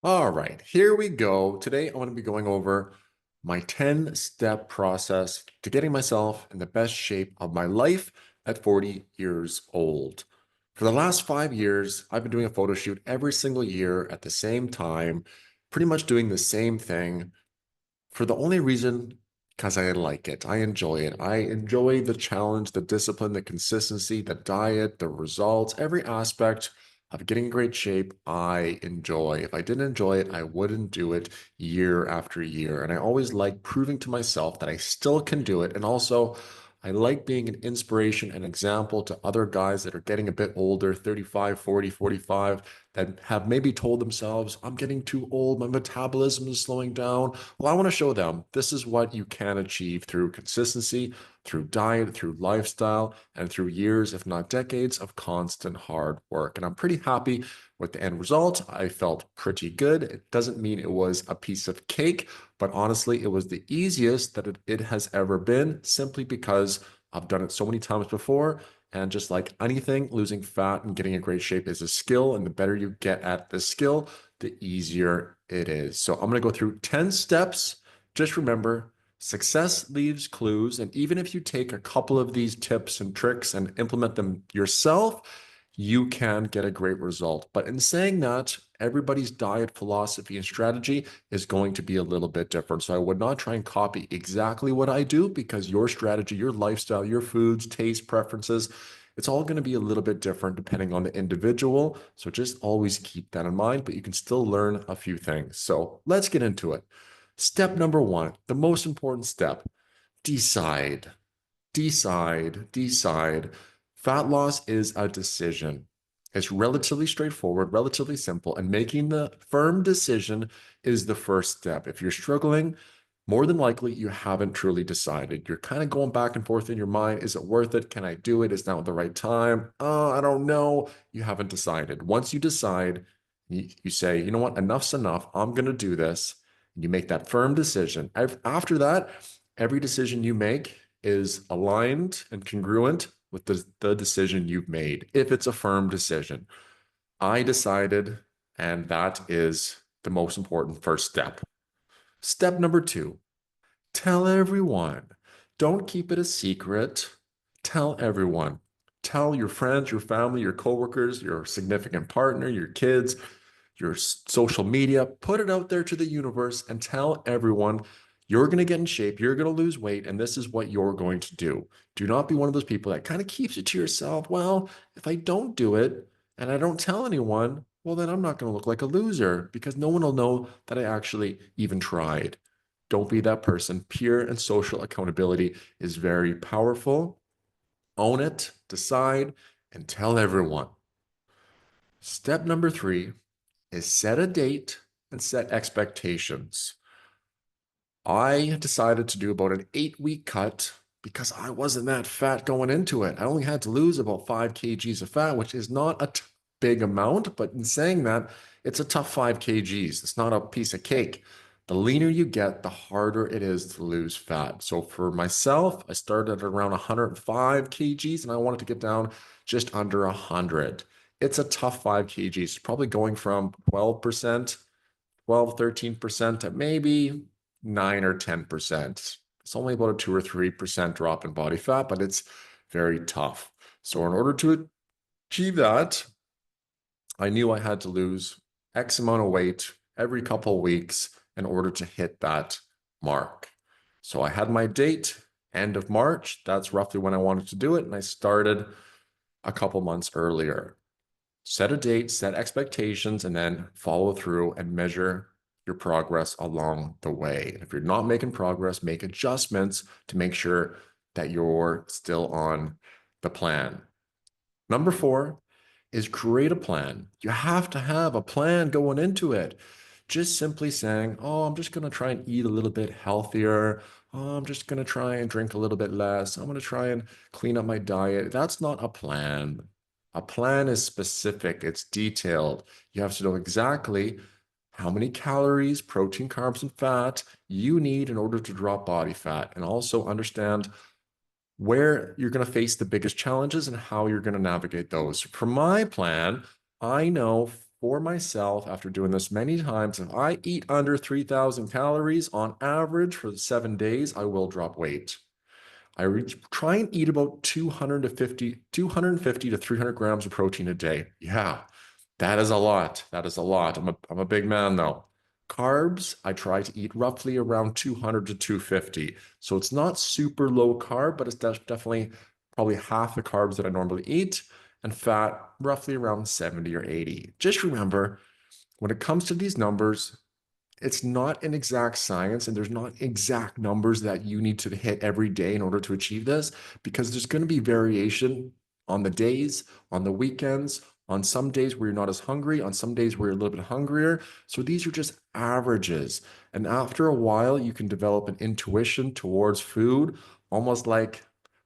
All right, here we go. Today, I'm going to be going over my 10-step process to getting myself in the best shape of my life at 40 years old. For the last 5 years, I've been doing a photo shoot every single year at the same time, pretty much doing the same thing for the only reason because I like it. I enjoy it. I enjoy the challenge, the discipline, the consistency, the diet, the results, every aspect of getting in great shape. I enjoy. If I didn't enjoy it, I wouldn't do it year after year. And I always like proving to myself that I still can do it. And also, I like being an inspiration and example to other guys that are getting a bit older, 35, 40, 45, that have maybe told themselves, I'm getting too old, my metabolism is slowing down. Well, I want to show them this is what you can achieve through consistency, through diet, through lifestyle, and through years, if not decades, of constant hard work. And I'm pretty happy with the end result. I felt pretty good. It doesn't mean it was a piece of cake, but honestly, it was the easiest that it has ever been simply because I've done it so many times before. And just like anything, losing fat and getting in great shape is a skill. And the better you get at the skill, the easier it is. So I'm going to go through 10 steps. Just remember, success leaves clues. And even if you take a couple of these tips and tricks and implement them yourself, you can get a great result. But in saying that, everybody's diet philosophy and strategy is going to be a little bit different. So I would not try and copy exactly what I do because your strategy, your lifestyle, your foods, taste, preferences, it's all going to be a little bit different depending on the individual. So just always keep that in mind, but you can still learn a few things. So let's get into it. Step number one, the most important step, decide, decide. Fat loss is a decision. It's relatively straightforward, relatively simple, and making the firm decision is the first step. If you're struggling, more than likely you haven't truly decided. You're kind of going back and forth in your mind. Is it worth it? Can I do it? Is now the right time? Oh, I don't know. You haven't decided. Once you decide, you say, you know what, enough's enough. I'm going to do this. You make that firm decision. After that, every decision you make is aligned and congruent with the decision you've made, if it's a firm decision. I decided, and that is the most important first step. Step number two, tell everyone. Don't keep it a secret. Tell everyone. Tell your friends, your family, your coworkers, your significant partner, your kids, your social media. Put it out there to the universe and tell everyone you're going to get in shape, you're going to lose weight, and this is what you're going to do. Do not be one of those people that kind of keeps it to yourself. Well, if I don't do it and I don't tell anyone, well, then I'm not going to look like a loser because no one will know that I actually even tried. Don't be that person. Peer and social accountability is very powerful. Own it, decide, and tell everyone. Step number three is set a date and set expectations. I decided to do about an 8-week cut because I wasn't that fat going into it. I only had to lose about 5 kgs of fat, which is not a big amount, but in saying that, it's a tough 5 kgs. It's not a piece of cake. The leaner you get, the harder it is to lose fat. So for myself, I started at around 105 kgs and I wanted to get down just under 100. It's a tough 5 kgs, probably going from 12%, 12, 13% to maybe 9 or 10%. It's only about a 2 or 3% drop in body fat, but it's very tough. So in order to achieve that, I knew I had to lose X amount of weight every couple of weeks in order to hit that mark. So I had my date, end of March. That's roughly when I wanted to do it. And I started a couple months earlier. Set a date, set expectations, and then follow through and measure your progress along the way. And if you're not making progress, make adjustments to make sure that you're still on the plan. Number four is create a plan. You have to have a plan going into it. Just simply saying, oh, I'm just going to try and eat a little bit healthier. Oh, I'm just going to try and drink a little bit less. I'm going to try and clean up my diet. That's not a plan. A plan is specific, it's detailed. You have to know exactly how many calories, protein, carbs, and fat you need in order to drop body fat, and also understand where you're going to face the biggest challenges and how you're going to navigate those. For my plan, I know for myself after doing this many times, if I eat under 3,000 calories on average for 7 days, I will drop weight. Try and eat about 250 to 300 grams of protein a day. Yeah, that is a lot. That is a lot. I'm a big man though. Carbs, I try to eat roughly around 200 to 250. So it's not super low carb, but it's definitely probably half the carbs that I normally eat, and fat roughly around 70 or 80. Just remember, when it comes to these numbers, it's not an exact science, and there's not exact numbers that you need to hit every day in order to achieve this, because there's going to be variation on the days, on the weekends, on some days where you're not as hungry, on some days where you're a little bit hungrier. So these are just averages. And after a while, you can develop an intuition towards food, almost like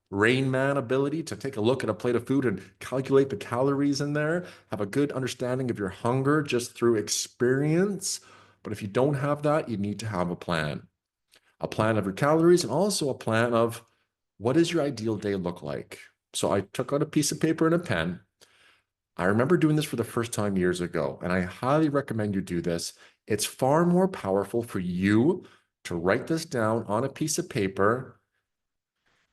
Rain Man ability to take a look at a plate of food and calculate the calories in there, have a good understanding of your hunger just through experience. But if you don't have that, you need to have a plan of your calories, and also a plan of what does your ideal day look like. So I took out a piece of paper and a pen. I remember doing this for the first time years ago, and I highly recommend you do this. It's far more powerful for you to write this down on a piece of paper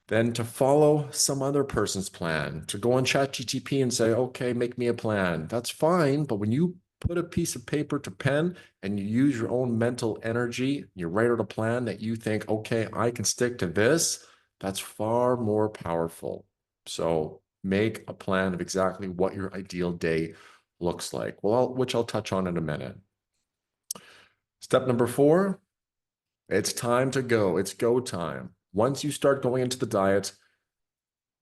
than to follow some other person's plan, to go on ChatGPT and say, okay, make me a plan. That's fine. But when you put a piece of paper to pen and you use your own mental energy, you write out a plan that you think, okay, I can stick to this, that's far more powerful. So make a plan of exactly what your ideal day looks like, well, which I'll touch on in a minute. Step number 4, it's time to go. It's go time. Once you start going into the diet,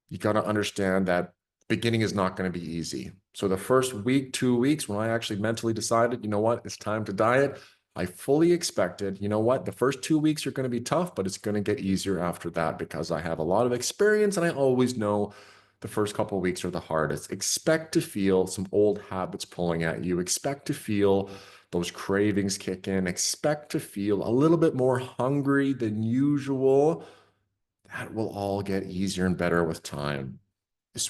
you got to understand that beginning is not going to be easy. So the first week, 2 weeks, when I actually mentally decided, you know what, it's time to diet, I fully expected, you know what, the first 2 weeks are going to be tough, but it's going to get easier after that because I have a lot of experience, and I always know the first couple of weeks are the hardest. Expect to feel some old habits pulling at you. Expect to feel those cravings kick in. Expect to feel a little bit more hungry than usual. That will all get easier and better with time.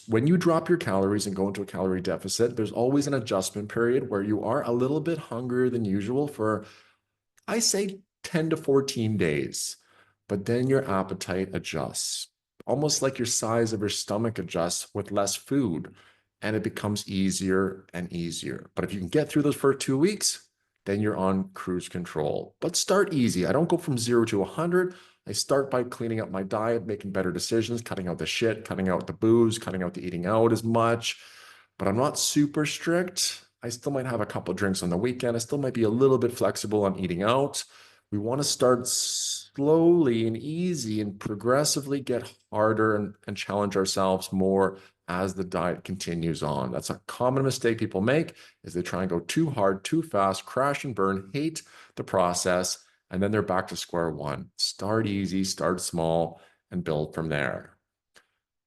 When you drop your calories and go into a calorie deficit, there's always an adjustment period where you are a little bit hungrier than usual for, I say, 10 to 14 days. But then your appetite adjusts, almost like your size of your stomach adjusts with less food, and it becomes easier and easier. But if you can get through those first 2 weeks, then you're on cruise control. But start easy. I don't go from 0 to 100. I start by cleaning up my diet, making better decisions, cutting out the shit, cutting out the booze, cutting out the eating out as much. But I'm not super strict. I still might have a couple of drinks on the weekend. I still might be a little bit flexible on eating out. We want to start slowly and easy and progressively get harder and challenge ourselves more as the diet continues on. That's a common mistake people make, is they try and go too hard, too fast, crash and burn, hate the process, and then they're back to square one. Start easy, start small, and build from there.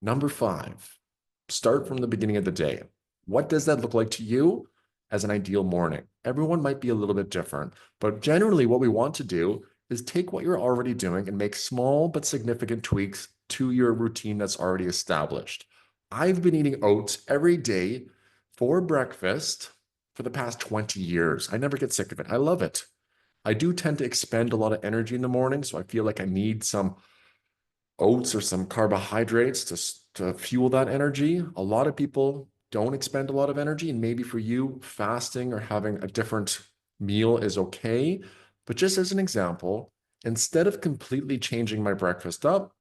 Number 5, start from the beginning of the day. What does that look like to you as an ideal morning? Everyone might be a little bit different, but generally what we want to do is take what you're already doing and make small but significant tweaks to your routine that's already established. I've been eating oats every day for breakfast for the past 20 years. I never get sick of it. I love it. I do tend to expend a lot of energy in the morning, so I feel like I need some oats or some carbohydrates to fuel that energy. A lot of people don't expend a lot of energy, and maybe for you, fasting or having a different meal is okay. But just as an example, instead of completely changing my breakfast up,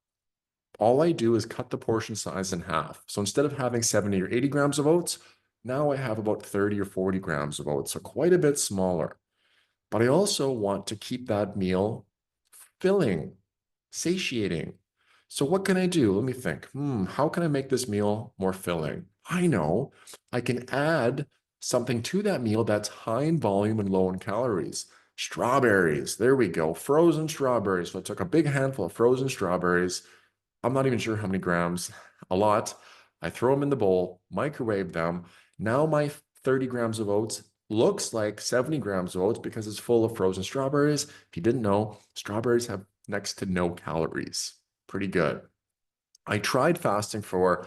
all I do is cut the portion size in half. So instead of having 70 or 80 grams of oats, now I have about 30 or 40 grams of oats, so quite a bit smaller. But I also want to keep that meal filling, satiating. So what can I do? Let me think. How can I make this meal more filling? I know I can add something to that meal that's high in volume and low in calories. Strawberries. There we go. Frozen strawberries. So I took a big handful of frozen strawberries. I'm not even sure how many grams, a lot. I throw them in the bowl, microwave them. Now my 30 grams of oats looks like 70 grams of oats because it's full of frozen strawberries. If you didn't know, strawberries have next to no calories. Pretty good. I tried fasting for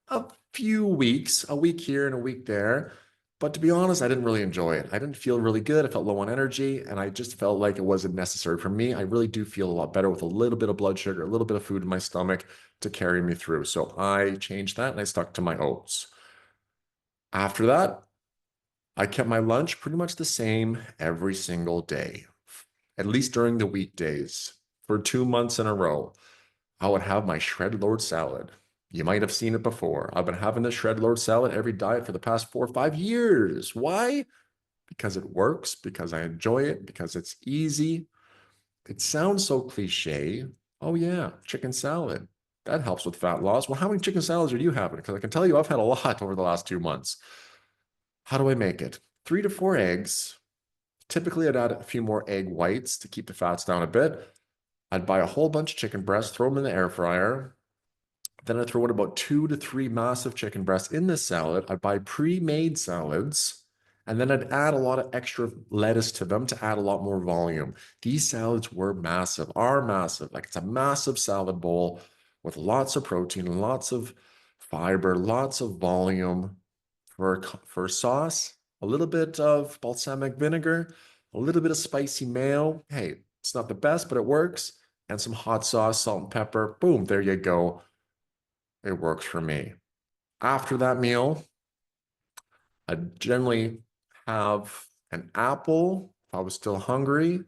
a few weeks, a week here and a week there. But to be honest, I didn't really enjoy it. I didn't feel really good. I felt low on energy, and I just felt like it wasn't necessary for me. I really do feel a lot better with a little bit of blood sugar, a little bit of food in my stomach to carry me through. So I changed that and I stuck to my oats. After that, I kept my lunch pretty much the same every single day, at least during the weekdays. For 2 months in a row, I would have my shred lord salad. You might have seen it before. I've been having the shred lord salad every diet for the past 4 or 5 years. Why? Because it works, because I enjoy it, because it's easy. It sounds so cliche. Oh, yeah, chicken salad. That helps with fat loss. Well, how many chicken salads are you having? Because I can tell you I've had a lot over the last 2 months. How do I make it? 3 to 4 eggs. Typically, I'd add a few more egg whites to keep the fats down a bit. I'd buy a whole bunch of chicken breasts, throw them in the air fryer. Then I throw in about 2 to 3 massive chicken breasts in this salad. I'd buy pre-made salads, and then I'd add a lot of extra lettuce to them to add a lot more volume. These salads were massive, are massive. Like it's a massive salad bowl with lots of protein, lots of fiber, lots of volume. For sauce, a little bit of balsamic vinegar, a little bit of spicy mayo. Hey, it's not the best, but it works. And some hot sauce, salt and pepper. Boom, there you go. It works for me. After that meal, I generally have an apple if I was still hungry,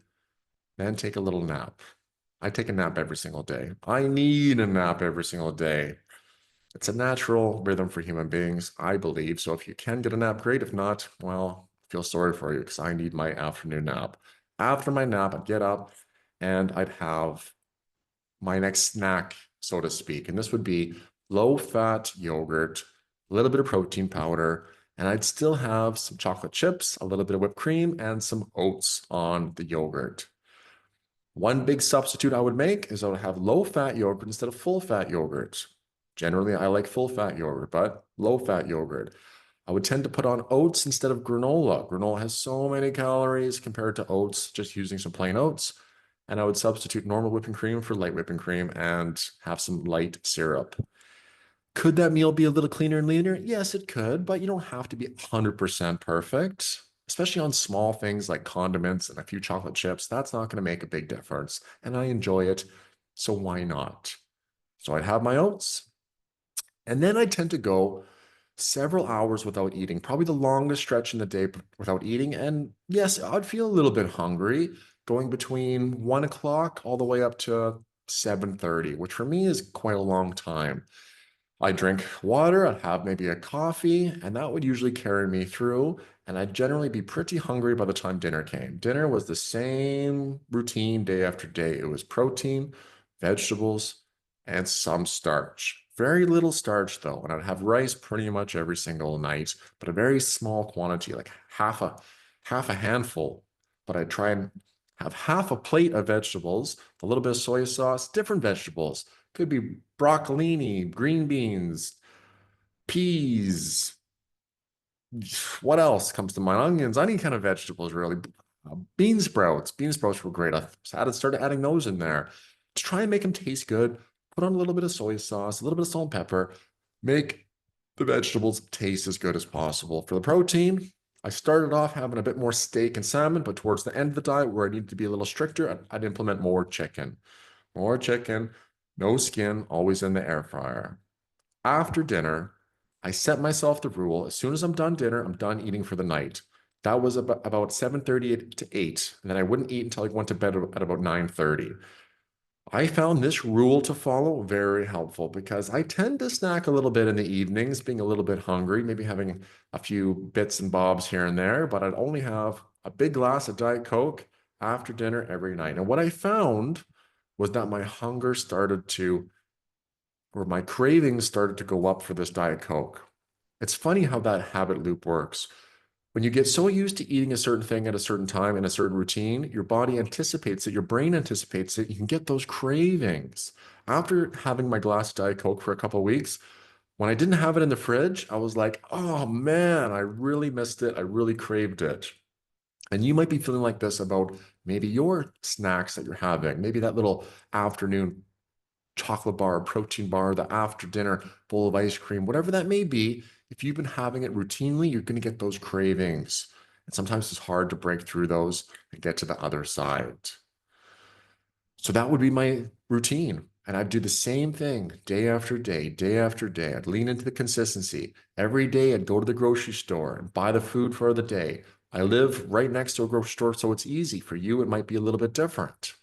then take a little nap. I take a nap every single day. I need a nap every single day. It's a natural rhythm for human beings, I believe. So if you can get a nap, great. If not, well, I feel sorry for you because I need my afternoon nap. After my nap, I'd get up and I'd have my next snack, so to speak. And this would be low-fat yogurt, a little bit of protein powder, and I'd still have some chocolate chips, a little bit of whipped cream, and some oats on the yogurt. One big substitute I would make is I would have low-fat yogurt instead of full-fat yogurt. Generally, I like full-fat yogurt, but low-fat yogurt. I would tend to put on oats instead of granola. Granola has so many calories compared to oats, just using some plain oats. And I would substitute normal whipping cream for light whipping cream and have some light syrup. Could that meal be a little cleaner and leaner? Yes, it could, but you don't have to be 100% perfect, especially on small things like condiments and a few chocolate chips. That's not going to make a big difference. And I enjoy it, so why not? So I'd have my oats, and then I tend to go several hours without eating, probably the longest stretch in the day without eating. And yes, I'd feel a little bit hungry, going between 1 o'clock all the way up to 7:30, which for me is quite a long time. I drink water, I'd have maybe a coffee, and that would usually carry me through. And I'd generally be pretty hungry by the time dinner came. Dinner was the same routine day after day. It was protein, vegetables, and some starch. Very little starch though, and I'd have rice pretty much every single night, but a very small quantity, like half a handful. But I'd try and have half a plate of vegetables, a little bit of soy sauce, different vegetables. Could be broccolini, green beans, peas. What else comes to mind? Onions, any kind of vegetables, really. Bean sprouts. Bean sprouts were great. I started adding those in there to try and make them taste good. Put on a little bit of soy sauce, a little bit of salt and pepper. Make the vegetables taste as good as possible. For the protein, I started off having a bit more steak and salmon, but towards the end of the diet, where I needed to be a little stricter, I'd implement more chicken. More chicken, no skin, always in the air fryer. After dinner, I set myself the rule, as soon as I'm done dinner, I'm done eating for the night. That was about 7:30 to 8, and then I wouldn't eat until I went to bed at about 9:30. I found this rule to follow very helpful because I tend to snack a little bit in the evenings, being a little bit hungry, maybe having a few bits and bobs here and there, but I'd only have a big glass of Diet Coke after dinner every night. And what I found was that my hunger started to, or my cravings started to go up for this Diet Coke. It's funny how that habit loop works. When you get so used to eating a certain thing at a certain time in a certain routine, your body anticipates it, your brain anticipates it, you can get those cravings. After having my glass of Diet Coke for a couple of weeks, when I didn't have it in the fridge, I was like, oh man, I really missed it. I really craved it. And you might be feeling like this about maybe your snacks that you're having, maybe that little afternoon chocolate bar, protein bar, the after dinner bowl of ice cream, whatever that may be, if you've been having it routinely, you're going to get those cravings. And sometimes it's hard to break through those and get to the other side. So that would be my routine. And I'd do the same thing day after day, day after day. I'd lean into the consistency. Every day I'd go to the grocery store and buy the food for the day. I live right next to a grocery store, so it's easy. For you, it might be a little bit different.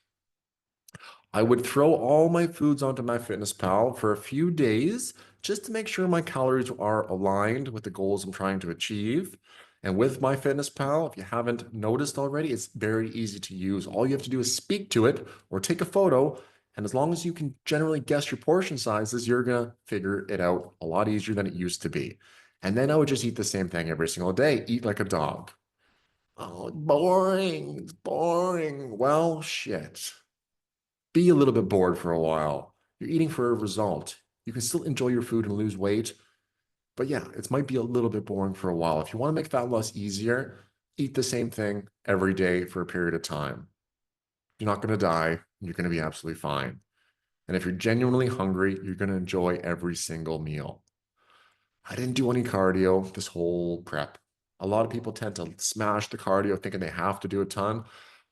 I would throw all my foods onto MyFitnessPal for a few days just to make sure my calories are aligned with the goals I'm trying to achieve. And with MyFitnessPal, if you haven't noticed already, it's very easy to use. All you have to do is speak to it or take a photo. And as long as you can generally guess your portion sizes, you're going to figure it out a lot easier than it used to be. And then I would just eat the same thing every single day, eat like a dog. Oh, boring. It's boring. Well, shit. Be a little bit bored for a while. You're eating for a result. You can still enjoy your food and lose weight, but yeah, it might be a little bit boring for a while. If you want to make fat loss easier, eat the same thing every day for a period of time. You're not going to die. You're going to be absolutely fine. And if you're genuinely hungry, you're going to enjoy every single meal. I didn't do any cardio this whole prep. A lot of people tend to smash the cardio thinking they have to do a ton.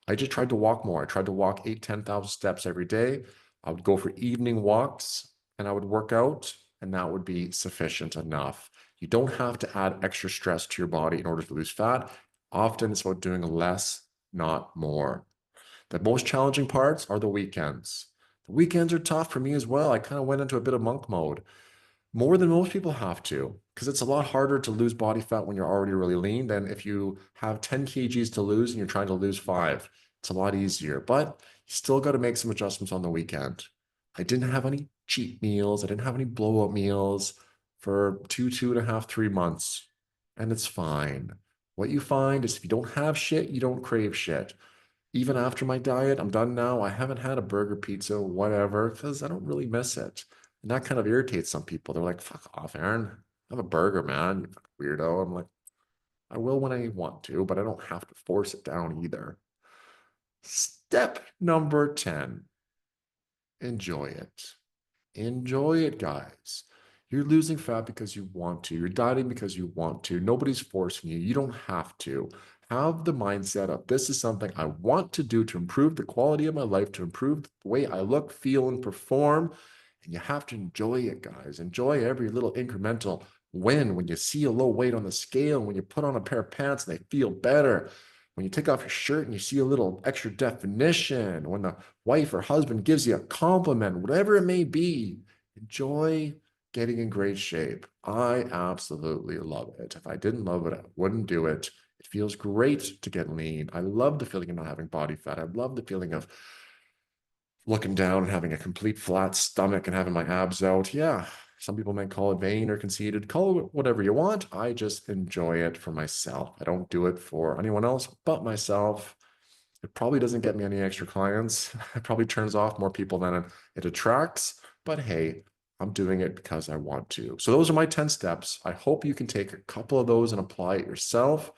I just tried to walk more. I tried to walk 10,000 steps every day. I would go for evening walks and I would work out, and that would be sufficient enough. You don't have to add extra stress to your body in order to lose fat. Often it's about doing less, not more. The most challenging parts are the weekends. The weekends are tough for me as well. I kind of went into a bit of monk mode more than most people have to, because it's a lot harder to lose body fat when you're already really lean than if you have 10 kgs to lose and you're trying to lose 5. It's a lot easier, but you still got to make some adjustments on the weekend. I didn't have any cheat meals. I didn't have any blowout meals for 2.5, 3 months, and it's fine. What you find is if you don't have shit, you don't crave shit. Even after my diet, I'm done now. I haven't had a burger, pizza, whatever, because I don't really miss it. And that kind of irritates some people. They're like, fuck off, Aaron. Have a burger, man. You fucking weirdo. I'm like, I will when I want to, but I don't have to force it down either. Step number 10, enjoy it. Enjoy it, guys. You're losing fat because you want to. You're dieting because you want to. Nobody's forcing you. You don't have to. Have the mindset of this is something I want to do to improve the quality of my life, to improve the way I look, feel, and perform. And you have to enjoy it, guys. Enjoy every little incremental win when you see a low weight on the scale, when you put on a pair of pants and they feel better, when you take off your shirt and you see a little extra definition, when the wife or husband gives you a compliment, whatever it may be, enjoy getting in great shape. I absolutely love it. If I didn't love it, I wouldn't do it. It feels great to get lean. I love the feeling of not having body fat. I love the feeling of looking down and having a complete flat stomach and having my abs out. Yeah, some people might call it vain or conceited. Call it whatever you want. I just enjoy it for myself. I don't do it for anyone else but myself. It probably doesn't get me any extra clients. It probably turns off more people than it attracts. But hey, I'm doing it because I want to. So those are my 10 steps. I hope you can take a couple of those and apply it yourself.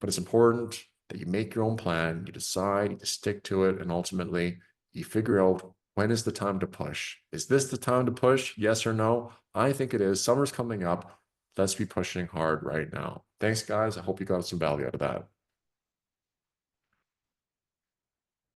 But it's important that you make your own plan, you decide, you stick to it, and ultimately you figure out when is the time to push. Is this the time to push? Yes or no? I think it is. Summer's coming up. Let's be pushing hard right now. Thanks, guys. I hope you got some value out of that.